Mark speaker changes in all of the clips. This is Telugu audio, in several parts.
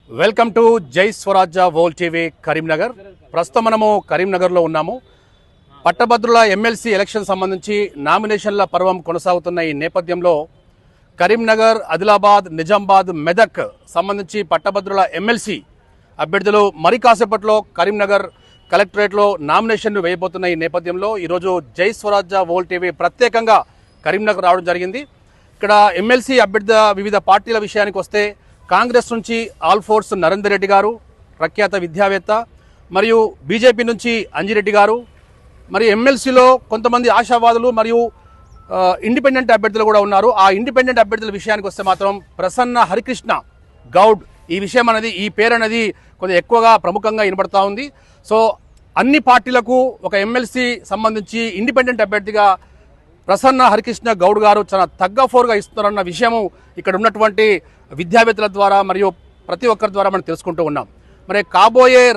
Speaker 1: వెల్కమ్ టు జై స్వరాజ్య వోల్ టీవీ కరీంనగర్. ప్రస్తుతం మనము కరీంనగర్లో ఉన్నాము. పట్టభద్రుల ఎమ్మెల్సీ ఎలక్షన్ సంబంధించి నామినేషన్ల పర్వం కొనసాగుతున్న ఈ నేపథ్యంలో కరీంనగర్, ఆదిలాబాద్, నిజామాబాద్, మెదక్ సంబంధించి పట్టభద్రుల ఎమ్మెల్సీ అభ్యర్థులు మరి కాసేపట్లో కరీంనగర్ కలెక్టరేట్లో నామినేషన్లు వేయబోతున్న ఈ నేపథ్యంలో ఈరోజు జై స్వరాజ్య వోల్ టీవీ ప్రత్యేకంగా కరీంనగర్ రావడం జరిగింది. ఇక్కడ ఎమ్మెల్సీ అభ్యర్థి వివిధ పార్టీల విషయానికి వస్తే కాంగ్రెస్ నుంచి ఆల్ఫోర్స్ నరేందర్ రెడ్డి గారు, ప్రఖ్యాత విద్యావేత్త, మరియు బీజేపీ నుంచి అంజిరెడ్డి గారు, మరియు ఎమ్మెల్సీలో కొంతమంది ఆశావాదులు మరియు ఇండిపెండెంట్ అభ్యర్థులు కూడా ఉన్నారు. ఆ ఇండిపెండెంట్ అభ్యర్థుల విషయానికి వస్తే మాత్రం ప్రసన్న హరికృష్ణ గౌడ్ ఈ విషయం అనేది, ఈ పేరు అనేది కొంచెం ఎక్కువగా ప్రముఖంగా వినబడతా ఉంది. సో అన్ని పార్టీలకు ఒక ఎమ్మెల్సీ సంబంధించి ఇండిపెండెంట్ అభ్యర్థిగా ప్రసన్న హరికృష్ణ గౌడ్ గారు చాలా తగ్గఫోర్గా ఇస్తున్నారన్న విషయము ఇక్కడ ఉన్నటువంటి విద్యావేత్తల ద్వారా మరియు ప్రతి ఒక్కరి ద్వారా మనం తెలుసుకుంటూ ఉన్నాం. మరి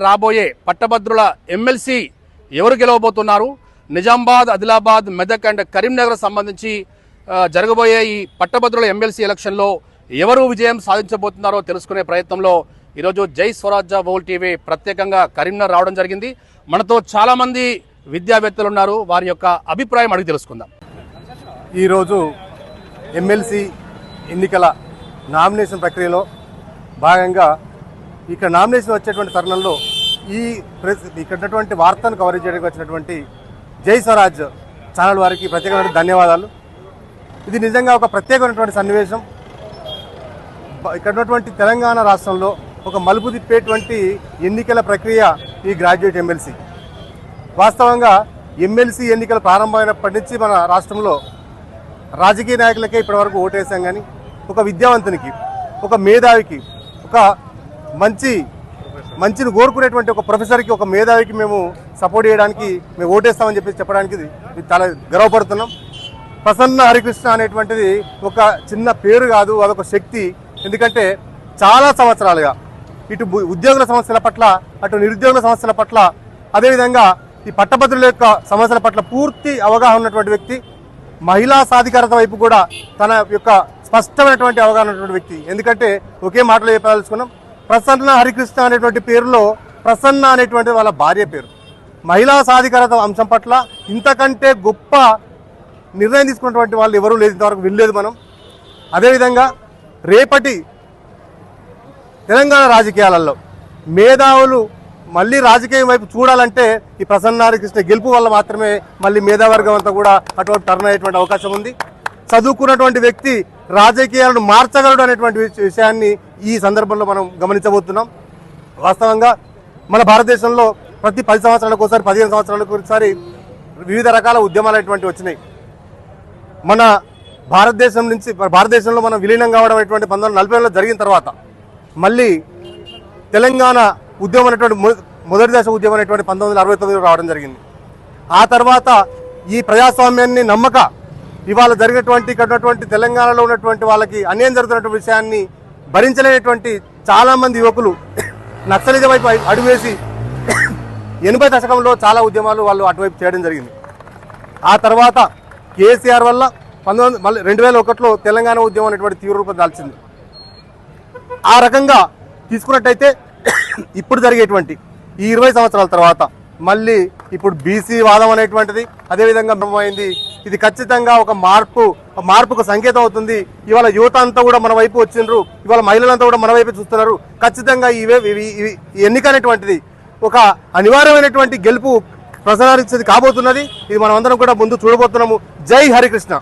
Speaker 1: రాబోయే పట్టభద్రుల ఎమ్మెల్సీ ఎవరు గెలవబోతున్నారు, నిజామాబాద్, ఆదిలాబాద్, మెదక్ అండ్ కరీంనగర్ సంబంధించి జరగబోయే ఈ పట్టభద్రుల ఎమ్మెల్సీ ఎలక్షన్లో ఎవరు విజయం సాధించబోతున్నారో తెలుసుకునే ప్రయత్నంలో ఈరోజు జై స్వరాజ్య వోల్ టీవీ ప్రత్యేకంగా కరీంనగర్ రావడం జరిగింది. మనతో చాలామంది విద్యావేత్తలు ఉన్నారు. వారి యొక్క అభిప్రాయం అడిగి తెలుసుకుందాం.
Speaker 2: ఈరోజు ఎమ్మెల్సీ ఎన్నికల నామినేషన్ ప్రక్రియలో భాగంగా ఇక్కడ నామినేషన్ వచ్చేటువంటి తరుణంలో ఇక్కడ ఉన్నటువంటి వార్తను కవరేజ్ చేయడానికి వచ్చినటువంటి జై స్వరాజ్ ఛానల్ వారికి ప్రత్యేకమైన ధన్యవాదాలు. ఇది నిజంగా ఒక ప్రత్యేకమైనటువంటి సన్నివేశం. ఇక్కడ ఉన్నటువంటి తెలంగాణ రాష్ట్రంలో ఒక మలుపు తిప్పేటువంటి ఎన్నికల ప్రక్రియ ఈ గ్రాడ్యుయేట్ ఎమ్మెల్సీ. వాస్తవంగా ఎమ్మెల్సీ ఎన్నికలు ప్రారంభమైనప్పటి నుంచి మన రాష్ట్రంలో రాజకీయ నాయకులకే ఇప్పటివరకు ఓటేసాం, కానీ ఒక విద్యావంతునికి, ఒక మేధావికి, ఒక మంచిని కోరుకునేటువంటి ఒక ప్రొఫెసర్కి, ఒక మేధావికి మేము సపోర్ట్ చేయడానికి మేము ఓటేస్తామని చెప్పడానికి చాలా గర్వపడుతున్నాం. ప్రసన్న హరికృష్ణ అనేటువంటిది ఒక చిన్న పేరు కాదు, అదొక శక్తి. ఎందుకంటే చాలా సంవత్సరాలుగా ఇటు ఉద్యోగుల సమస్యల పట్ల, అటు నిరుద్యోగుల సమస్యల పట్ల, అదేవిధంగా ఈ పట్టభద్రుల యొక్క సమస్యల పట్ల పూర్తి అవగాహన ఉన్నటువంటి వ్యక్తి. మహిళా సాధికారత వైపు కూడా తన యొక్క స్పష్టమైనటువంటి అవగాహన ఉన్నటువంటి వ్యక్తి. ఎందుకంటే ఒకే మాటలో చెప్పాల్సుకున్నాం, ప్రసన్న హరికృష్ణ అనేటువంటి పేరులో ప్రసన్న అనేటువంటి వాళ్ళ భార్య పేరు. మహిళా సాధికారత అంశం పట్ల ఇంతకంటే గొప్ప నిర్ణయం తీసుకున్నటువంటి వాళ్ళు ఎవరూ లేదు, ఇంతవరకు వినలేదు మనం. అదేవిధంగా రేపటి తెలంగాణ రాజకీయాలలో మేధావులు మళ్ళీ రాజకీయం వైపు చూడాలంటే ఈ ప్రసన్న హరికృష్ణ గెలుపు వల్ల మాత్రమే మళ్ళీ మేధావర్గం అంతా కూడా అటువంటి టర్న్ అయ్యేటువంటి అవకాశం ఉంది. చదువుకున్నటువంటి వ్యక్తి రాజకీయాలను మార్చగలడు అనేటువంటి విషయాన్ని ఈ సందర్భంలో మనం గమనించబోతున్నాం. వాస్తవంగా మన భారతదేశంలో ప్రతి 10 సంవత్సరాలకు ఒకసారి, 15 సంవత్సరాలకు ఒకసారి వివిధ రకాల ఉద్యమాలు అనేటువంటి వచ్చినాయి. మన భారతదేశంలో మనం విలీనం కావడం అనేటువంటి 1940లో జరిగిన తర్వాత మళ్ళీ తెలంగాణ ఉద్యమం అనేటువంటి మొదటి దశ ఉద్యమం అనేటువంటి 1969లో రావడం జరిగింది. ఆ తర్వాత ఈ ప్రజాస్వామ్యాన్ని నమ్మక ఇవాళ జరిగినటువంటి ఇక్కడ ఉన్నటువంటి తెలంగాణలో ఉన్నటువంటి వాళ్ళకి అన్యాయం జరుగుతున్నటువంటి విషయాన్ని భరించలేనటువంటి చాలామంది యువకులు నక్సలిజం వైపు అడుగువేసి 80 దశకంలో చాలా ఉద్యమాలు వాళ్ళు అటువైపు చేయడం జరిగింది. ఆ తర్వాత కేసీఆర్ వల్ల 2001లో తెలంగాణ ఉద్యమం అనేటువంటి తీవ్ర రూపం దాల్చింది. ఆ రకంగా తీసుకున్నట్టయితే ఇప్పుడు జరిగేటువంటి ఈ 20 సంవత్సరాల తర్వాత మళ్ళీ ఇప్పుడు బీసీ వాదం అనేటువంటిది అదేవిధంగా అయింది. ఇది ఖచ్చితంగా ఒక మార్పుకు సంకేతం అవుతుంది. ఇవాళ యువత అంతా కూడా మన వైపు వచ్చిండ్రు, ఇవాళ మహిళలంతా కూడా మన వైపు చూస్తున్నారు. ఖచ్చితంగా ఈ ఎన్నిక అనేటువంటిది ఒక అనివార్యమైనటువంటి గెలుపు ప్రసారించేది కాబోతున్నది. ఇది మనం అందరం కూడా ముందు చూడబోతున్నాము. జై హరికృష్ణ.